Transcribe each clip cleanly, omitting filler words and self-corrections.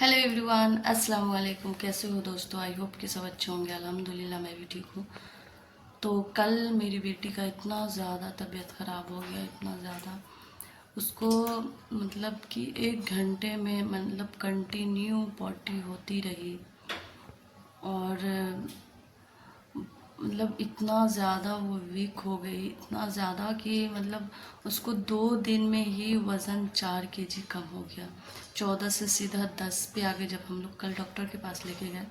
Hello everyone, अस्सलाम वालेकुम। कैसे हो दोस्तों? आई होप कि सब अच्छे होंगे। अल्हम्दुलिल्लाह मैं भी ठीक हूँ। तो कल मेरी बेटी का इतना ज़्यादा तबीयत ख़राब हो गया, इतना ज़्यादा उसको मतलब कि 1 घंटे में मतलब कंटिन्यू पॉटी होती रही। और मतलब इतना ज़्यादा वो वीक हो गई, इतना ज़्यादा कि मतलब उसको 2 दिन में ही वज़न 4 kg कम हो गया। 14 से सीधा 10 पे आ गए। जब हम लोग कल डॉक्टर के पास लेके गए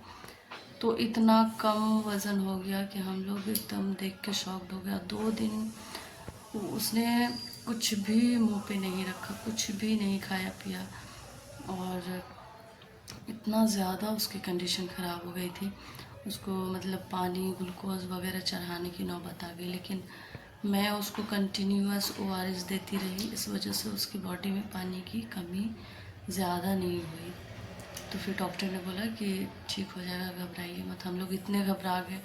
तो इतना कम वज़न हो गया कि हम लोग एकदम देख के शॉक्ड हो गया। 2 दिन उसने कुछ भी मुंह पे नहीं रखा, कुछ भी नहीं खाया पिया, और इतना ज़्यादा उसकी कंडीशन ख़राब हो गई थी। उसको मतलब पानी ग्लूकोज वगैरह चढ़ाने की नौबत आ गई, लेकिन मैं उसको कंटिन्यूअस ORS देती रही। इस वजह से उसकी बॉडी में पानी की कमी ज़्यादा नहीं हुई। तो फिर डॉक्टर ने बोला कि ठीक हो जाएगा, घबराइए मत। हम लोग इतने घबरा गए,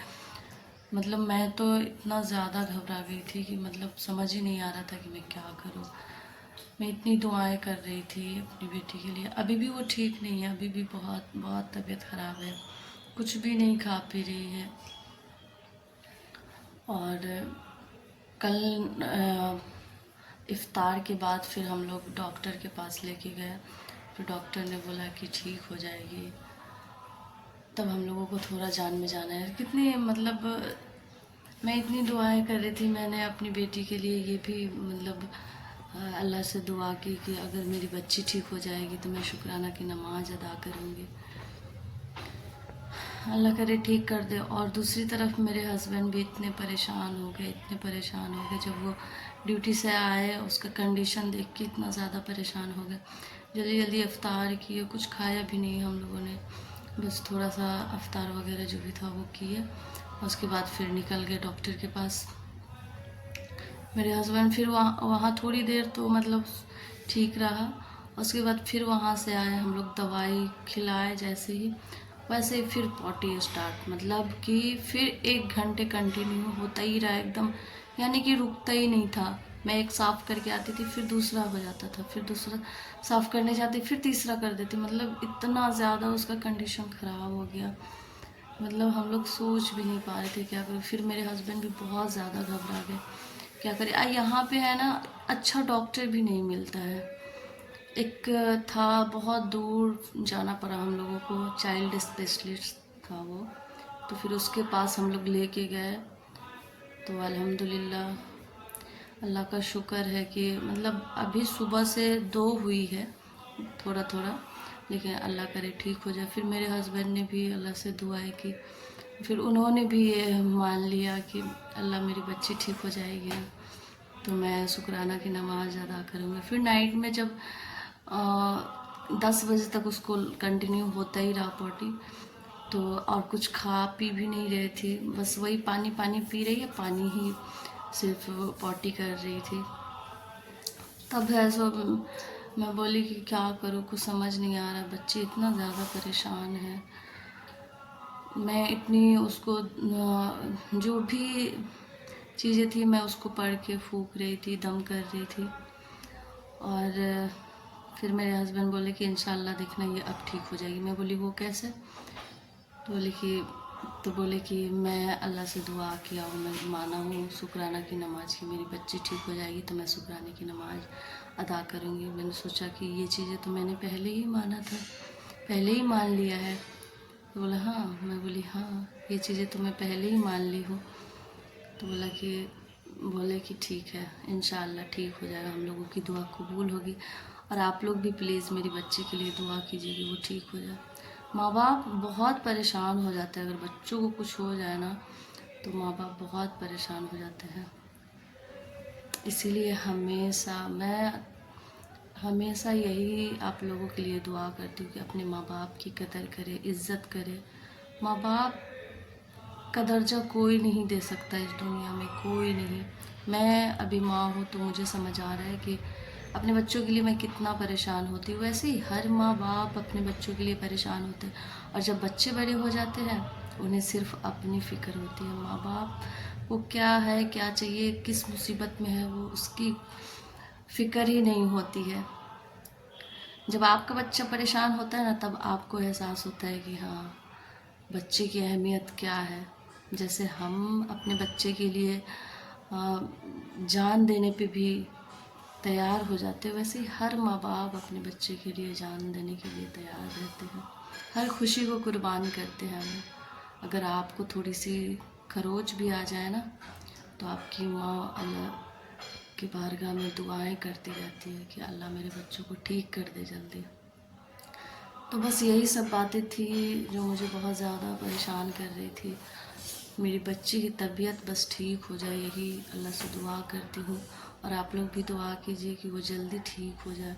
मतलब मैं तो इतना ज़्यादा घबरा गई थी कि मतलब समझ ही नहीं आ रहा था कि मैं क्या करूँ। मैं इतनी दुआएं कर रही थी अपनी बेटी के लिए। अभी भी वो ठीक नहीं है, अभी भी बहुत बहुत तबीयत ख़राब है, कुछ भी नहीं खा पी रही है। और कल इफ्तार के बाद फिर हम लोग डॉक्टर के पास लेके गए। फिर डॉक्टर ने बोला कि ठीक हो जाएगी। तब हम लोगों को थोड़ा जान में जाना है। कितनी मतलब मैं इतनी दुआएं कर रही थी। मैंने अपनी बेटी के लिए ये भी मतलब अल्लाह से दुआ की कि अगर मेरी बच्ची ठीक हो जाएगी तो मैं शुक्राना की नमाज अदा करूँगी, अल्लाह करे ठीक कर दे। और दूसरी तरफ मेरे हस्बैंड भी इतने परेशान हो गए, इतने परेशान हो गए। जब वो ड्यूटी से आए उसका कंडीशन देख के इतना ज़्यादा परेशान हो गए। जल्दी जल्दी अफ्तार किए, कुछ खाया भी नहीं हम लोगों ने, बस थोड़ा सा अफ्तार वगैरह जो भी था वो किए। उसके बाद फिर निकल गए डॉक्टर के पास। मेरे हस्बैंड फिर वहाँ थोड़ी देर तो मतलब ठीक रहा। उसके बाद फिर वहाँ से आए, हम लोग दवाई खिलाए जैसे ही, वैसे ही फिर पॉटी स्टार्ट। मतलब कि फिर 1 घंटे कंटिन्यू होता ही रहा एकदम, यानी कि रुकता ही नहीं था। मैं एक साफ़ करके आती थी, फिर दूसरा हो जाता था, फिर दूसरा साफ़ करने जाती, फिर तीसरा कर देती। मतलब इतना ज़्यादा उसका कंडीशन ख़राब हो गया, मतलब हम लोग सोच भी नहीं पा रहे थे क्या करें। फिर मेरे हस्बैंड भी बहुत ज़्यादा घबरा गए, क्या करें। यहाँ पे है ना, अच्छा डॉक्टर भी नहीं मिलता है। एक था, बहुत दूर जाना पड़ा हम लोगों को, चाइल्ड स्पेशलिस्ट था वो। तो फिर उसके पास हम लोग लेके गए। तो अल्हम्दुलिल्लाह अल्लाह का शुक्र है कि मतलब अभी सुबह से 2 हुई है थोड़ा थोड़ा, लेकिन अल्लाह करे ठीक हो जाए। फिर मेरे हस्बैंड ने भी अल्लाह से दुआएं की, फिर उन्होंने भी ये मान लिया कि अल्लाह मेरी बच्ची ठीक हो जाएगी, तो मैं शुक्राना की नमाज अदा करूँगी। फिर नाइट में जब 10 बजे तक उसको कंटिन्यू होता ही रहा पॉटी, तो और कुछ खा पी भी नहीं रही थी, बस वही पानी पानी पी रही है, पानी ही सिर्फ पॉटी कर रही थी। तब ऐसा मैं बोली कि क्या करूँ, कुछ समझ नहीं आ रहा, बच्ची इतना ज़्यादा परेशान है। मैं इतनी उसको जो भी चीज़ें थी मैं उसको पढ़ के फूंक रही थी, दम कर रही थी। और फिर मेरे हस्बैंड बोले कि इंशाल्लाह देखना ये अब ठीक हो जाएगी। मैं बोली वो कैसे? तो बोले कि मैं अल्लाह से दुआ किया हूँ, मैं माना हूँ शुक्राना की नमाज की, मेरी बच्ची ठीक हो जाएगी तो मैं शुक्राने की नमाज अदा करूँगी। मैंने सोचा कि ये चीज़ें तो मैंने पहले ही माना था, पहले ही मान लिया है। तो बोला हाँ। मैं बोली हाँ, ये चीज़ें तो मैं पहले ही मान ली हूँ। तो बोले कि ठीक है, इंशाअल्लाह ठीक हो जाएगा, हम लोगों की दुआ कबूल होगी। और आप लोग भी प्लीज़ मेरी बच्ची के लिए दुआ कीजिए कि वो ठीक हो जाए। माँ बाप बहुत परेशान हो जाते हैं, अगर बच्चों को कुछ हो जाए ना तो माँ बाप बहुत परेशान हो जाते हैं। इसीलिए मैं हमेशा यही आप लोगों के लिए दुआ करती हूँ कि अपने माँ बाप की कदर करें, इज़्ज़त करें। माँ बाप का दर्जा कोई नहीं दे सकता इस दुनिया में, कोई नहीं। मैं अभी माँ हूँ तो मुझे समझ आ रहा है कि अपने बच्चों के लिए मैं कितना परेशान होती हूँ। वैसे ही हर माँ बाप अपने बच्चों के लिए परेशान होते हैं, और जब बच्चे बड़े हो जाते हैं उन्हें सिर्फ अपनी फ़िक्र होती है। माँ बाप को क्या है, क्या चाहिए, किस मुसीबत में है, वो उसकी फ़िक्र ही नहीं होती है। جب آپ کا بچہ پریشان ہوتا ہے نا تب آپ کو احساس ہوتا ہے کہ ہاں بچے کی اہمیت کیا ہے. جیسے ہم اپنے بچے کے لیے جان دینے پہ بھی تیار ہو جاتے ہیں، ویسے ہی ہر ماں باپ اپنے بچے کے لیے جان دینے کے لیے تیار رہتے ہیں، ہر خوشی کو قربان کرتے ہیں. اگر آپ کو تھوڑی سی خروچ بھی آ جائے نا تو آپ کی ماں اللہ کی بارگاہ میں دعائیں کرتی رہتی ہے کہ اللہ میرے بچوں کو ٹھیک کر دے جلدی. تو بس یہی سب باتیں تھی جو مجھے بہت زیادہ پریشان کر رہی تھی. میری بچی کی طبیعت بس ٹھیک ہو جائے یہی اللہ سے دعا کرتی ہوں، اور آپ لوگ بھی دعا کیجیے کہ وہ جلدی ٹھیک ہو جائے.